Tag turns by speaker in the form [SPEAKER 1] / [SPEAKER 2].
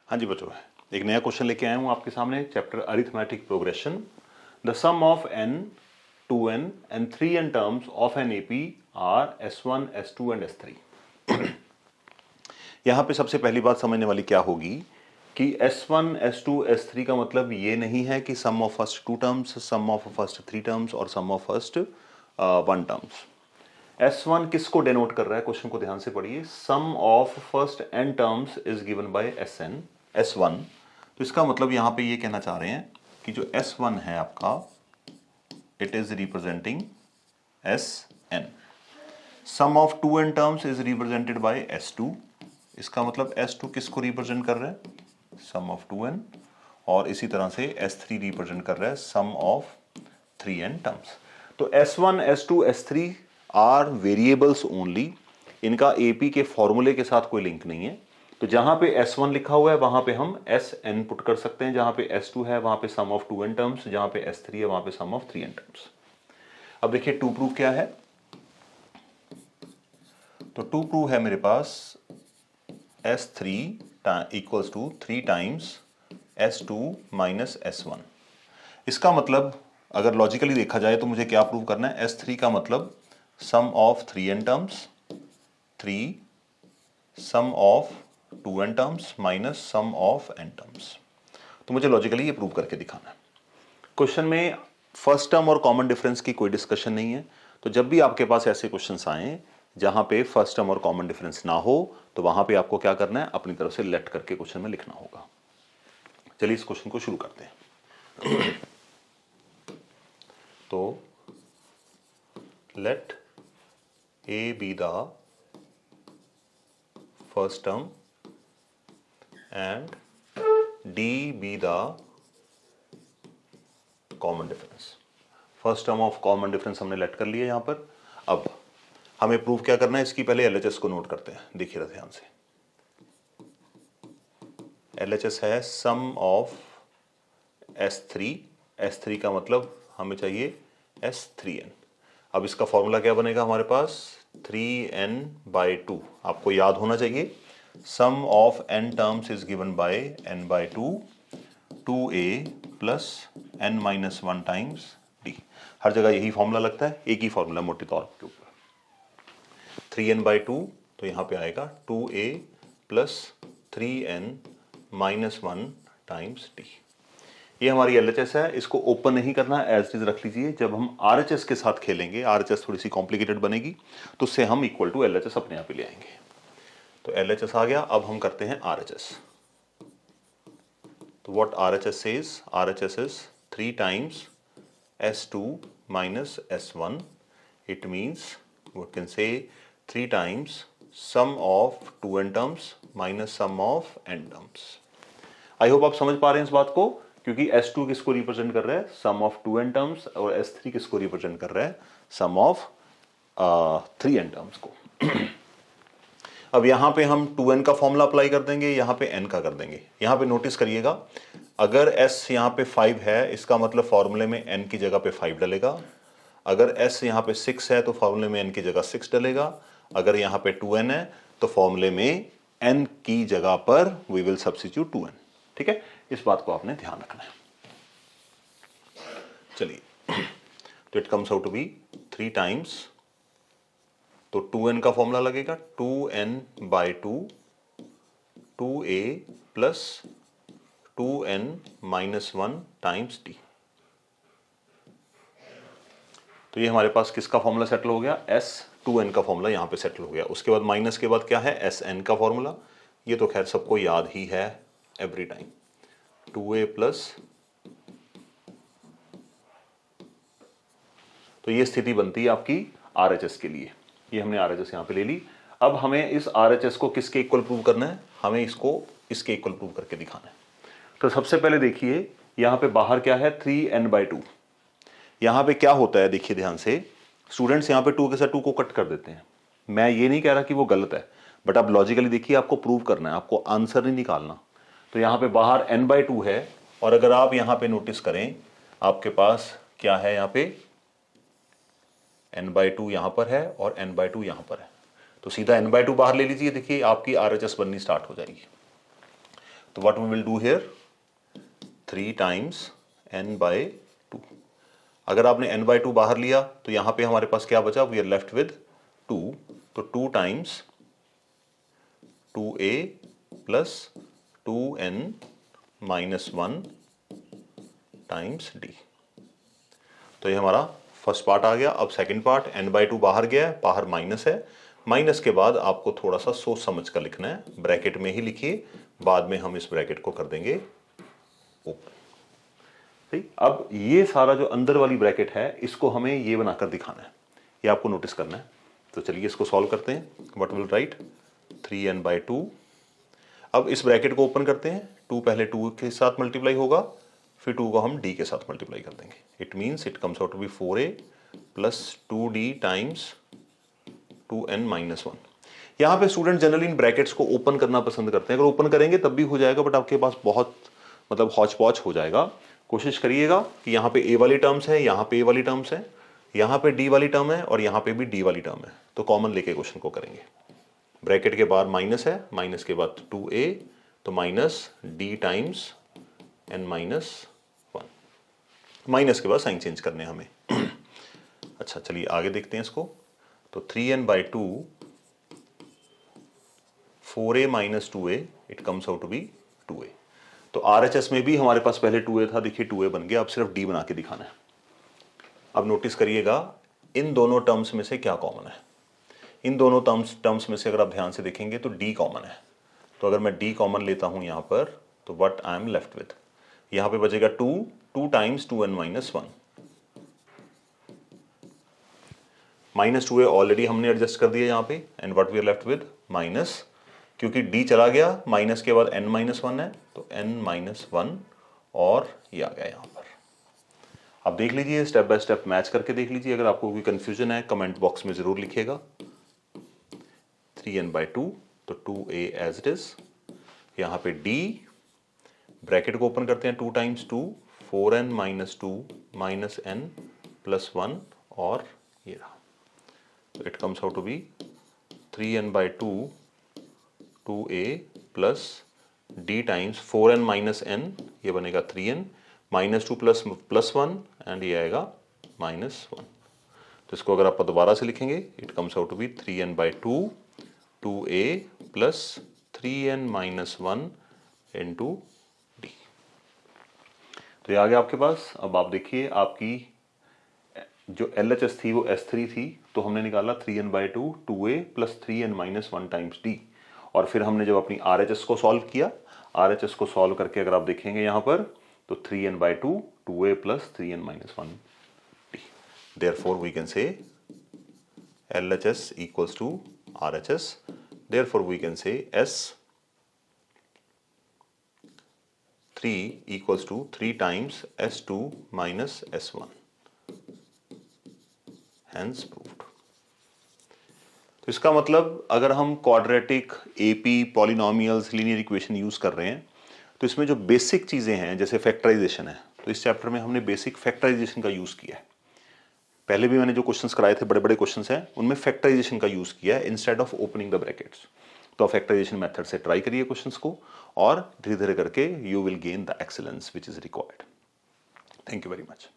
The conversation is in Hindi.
[SPEAKER 1] हाँ जी बच्चों, एक नया क्वेश्चन लेके आया हूँ आपके सामने, chapter arithmetic progression. The sum of n, 2n and 3n terms of an AP are S1, S2 and S3। यहाँ पे सबसे पहली बात समझने वाली क्या होगी कि S1, S2, S3 का मतलब ये नहीं है कि sum of first 2 terms, sum of first 3 terms और sum of first 1 terms. S1 किसको डेनोट कर रहा है, क्वेश्चन को ध्यान से पढ़िए। Sum of first n terms is given by SN, S1। तो इसका मतलब यहां पे ये कहना चाह रहे हैं कि जो S1 है आपका, it is representing SN। Sum of 2n terms is represented by S2। इसका मतलब S2 किसको रिप्रेजेंट कर रहा है, सम ऑफ 2n। और इसी तरह से S3 रिप्रेजेंट कर रहा है सम ऑफ 3n टर्म्स। तो S1, S2, S3 are variables only. इनका AP के फॉर्मूले के साथ कोई लिंक नहीं है। तो जहां पे S1 लिखा हुआ है वहां पे हम SN पुट कर सकते हैं, जहां पे S2 है वहां पे सम ऑफ 2n टर्म्स, जहां पे S3 है वहां पे सम ऑफ 3n टर्म्स। अब देखिए टू प्रूफ क्या है। तो टू प्रूफ है मेरे पास S3 equals to 3 times S2 minus S1। इसका मतलब अगर लॉजिकली देखा जाए तो मुझे क्या प्रूव करना है, S3 का मतलब sum of 3n terms, 3 sum of 2n terms minus sum of n terms. तो मुझे लॉजिकली ये प्रूव करके दिखाना है। क्वेश्चन में फर्स्ट टर्म और कॉमन डिफरेंस की कोई डिस्कशन नहीं है। तो जब भी आपके पास ऐसे क्वेश्चंस आए जहां पे फर्स्ट टर्म और कॉमन डिफरेंस ना हो, तो वहां पे आपको क्या करना है, अपनी तरफ से लेट करके क्वेश्चन में लिखना होगा। चलिए इस क्वेश्चन को शुरू करते हैं। तो late A be the first term and D be the common difference। First term of common difference हमने लेट कर लिया यहां पर। अब हमें प्रूव क्या करना है, इसकी पहले LHS को नोट करते हैं। देखिए ध्यान से, LHS है सम ऑफ S3। S3 का मतलब हमें चाहिए S3n। अब इसका फॉर्मूला क्या बनेगा हमारे पास, 3n/2। आपको याद होना चाहिए sum of n terms is given by n/2, 2a plus n-1 times d। हर जगह यही फॉर्मूला लगता है, एक ही फॉर्मूला मोटे तौर के ऊपर। 3n/2 तो यहाँ पे आएगा 2a plus 3n-1 times d। ये हमारी LHS है। इसको ओपन नहीं करना, एज इट इज रख लीजिए। जब हम RHS के साथ खेलेंगे, RHS थोड़ी सी कॉम्प्लिकेटेड बनेगी, तो उससे हम इक्वल टू LHS अपने आप ही ले आएंगे। तो LHS आ गया। अब हम करते हैं RHS। तो what RHS says, RHS is 3 times S2 minus S1। It means we can say 3 times sum of 2n terms minus sum of n terms. I hope आप समझ पा रहे हैं इस बात को, क्योंकि S2 किसको रिप्रेजेंट कर रहा है, सम ऑफ 2n टर्म्स, और S3 किसको रिप्रेजेंट कर रहा है, सम ऑफ 3n टर्म्स को। अब यहां पे हम 2n का फॉर्मूला अप्लाई कर देंगे, यहां पे n का कर देंगे। यहां पे नोटिस करिएगा, अगर S यहां पे 5 है, इसका मतलब फॉर्मूले में n की जगह पे 5 डलेगा। अगर S यहां पे 6 है तो फॉर्मूले में n की जगह 6 डलेगा। अगर यहां पे 2n है तो फॉर्मूले में n की जगह पर वी विल सब्स्टिट्यूट 2n। ठीक है, इस बात को आपने ध्यान रखना है। चलिए, तो it comes out to be 3 times, तो 2n का फॉर्मूला लगेगा 2n/2, 2a plus 2n-1 times d। तो ये हमारे पास किसका फॉर्मूला सेटल हो गया, S2n का फॉर्मूला यहां पे सेटल हो गया। उसके बाद माइनस के बाद क्या है, SN का फॉर्मूला। ये तो खैर सबको याद ही है एवरी टाइम, 2a प्लस। तो ये स्थिति बनती है आपकी RHS के लिए। ये हमने RHS यहां पे ले ली। अब हमें इस RHS को किसके इक्वल प्रूव करना है, हमें इसको इसके इक्वल प्रूव करके दिखाना है। तो सबसे पहले देखिए यहां पे बाहर क्या है, 3n/2। यहां पे क्या होता है, देखिए ध्यान से, स्टूडेंट्स यहां पे 2 के साथ 2 को कट कर देते हैं। मैं ये नहीं कह रहा कि वो गलत है, बट आप लॉजिकली देखिए, आपको प्रूव करना है, आपको आंसर नहीं निकालना। तो यहां पे बाहर n/2 है, और अगर आप यहां पे नोटिस करें, आपके पास क्या है, यहां पे n/2 यहां पर है और n/2 यहां पर है। तो सीधा n/2 बाहर ले लीजिए। देखिए आपकी RHS बननी स्टार्ट हो जाएगी। तो what we will do here 3 times n by 2। अगर आपने n बाय 2 बाहर लिया तो यहां पे हमारे पास क्या बचा, वी आर लेफ्ट विद 2, तो 2 times 2a plus 2n minus 1 times d। तो ये हमारा फर्स्ट पार्ट आ गया। अब सेकंड पार्ट, n बाई 2 बाहर गया है, बाहर माइनस है, माइनस के बाद आपको थोड़ा सा सोच समझ कर लिखना है, ब्रैकेट में ही लिखिए, बाद में हम इस ब्रैकेट को कर देंगे ओपन। ठीक, अब ये सारा जो अंदर वाली ब्रैकेट है इसको हमें ये बनाकर दिखाना है, ये आपको नोटिस करना है। तो चलिए इसको सॉल्व करते हैं। What will write 3n by 2। अब इस ब्रैकेट को ओपन करते हैं, 2 पहले 2 के साथ मल्टीप्लाई होगा, फिर 2 को हम d के साथ मल्टीप्लाई कर देंगे। It means it comes out to be 4a plus 2d times 2n minus 1। यहाँ पे स्टूडेंट जनरली इन ब्रैकेट्स को ओपन करना पसंद करते हैं, अगर ओपन करेंगे तब भी हो जाएगा, बट आपके पास बहुत मतलब हौच पौच हो जाएगा। कोशिश करिएगा कि यहाँ पे a वाली टर्म्स है, यहाँ पे a वाली टर्म्स है, यहाँ पे d वाली टर्म है और यहाँ पे भी d वाली टर्म है, तो कॉमन लेके क्वेश्चन को करेंगे। ब्रैकेट के बाद माइनस है, माइनस के बाद 2a, तो minus d times n minus 1, minus के बाद साइन चेंज करने हैं हमें। अच्छा चलिए आगे देखते हैं इसको। तो 3n by 2 4a minus 2a, it comes out to be 2a। तो RHS में भी हमारे पास पहले 2a था, देखिए 2a बन गया, अब सिर्फ d बना के दिखाना है। अब नोटिस करिएगा इन दोनों टर्म्स में से क्या कॉमन है। इन दोनों टर्म्स में से अगर आप ध्यान से देखेंगे तो d कॉमन है, तो अगर मैं d कॉमन लेता हूं यहां पर, तो what I am left with, यहां पे बचेगा 2 times 2n minus 1, minus 2a already हमने एडजस्ट कर दिया यहाँ पे, and what we are left with minus, क्योंकि d चला गया, माइनस के बाद n माइनस 1 है, तो n माइनस 1 और ये आ गया यहाँ पर। अब देख लीजिए, स्टेप बाय स्टेप मैच करके देख लीजिए, अगर आपको कोई कंफ्यूजन है कमेंट बॉक्स में जरूर लिखिएगा। 3n बाई 2, तो 2a एज इट इज, यहाँ पे d, ब्रैकेट को ओपन करते हैं, 2 times 2 4n minus 2 minus n plus 1 और ये रहा, तो it comes out to be 3n by 2 2a plus d times 4n minus n, ये बनेगा 3n माइनस 2 प्लस 1 एंड ये आएगा माइनस 1। तो इसको अगर आप दोबारा से लिखेंगे, it comes out to be 3n by 2 2a plus 3n minus 1 into d। तो ये आ गया आपके पास। अब आप देखिए आपकी जो LHS थी वो S3 थी, तो हमने निकाला 3n by 2 2a plus 3n minus 1 times d, और फिर हमने जब अपनी RHS को सॉल्व किया, RHS को सॉल्व करके अगर आप देखेंगे यहाँ पर, तो 3n by 2 2a plus 3n minus 1 d। Therefore we can say LHS equals to RHS, therefore we can say S3 equals to 3 times S2 minus S1, hence proved. तो इसका मतलब अगर हम quadratic, AP, polynomials, linear equation use कर रहे हैं, तो इसमें जो बेसिक चीजें हैं जैसे फैक्टराइजेशन है, तो इस चैप्टर में हमने बेसिक फैक्टराइजेशन का यूज किया है। पहले भी मैंने जो क्वेश्चंस कराए थे, बड़े बड़े क्वेश्चंस हैं, उनमें फैक्टराइजेशन का यूज किया है instead of opening the brackets. तो फैक्टराइजेशन मेथड से ट्राई करिए क्वेश्चंस को, और धीरे धीरे करके you will gain the excellence which is required. Thank you very much.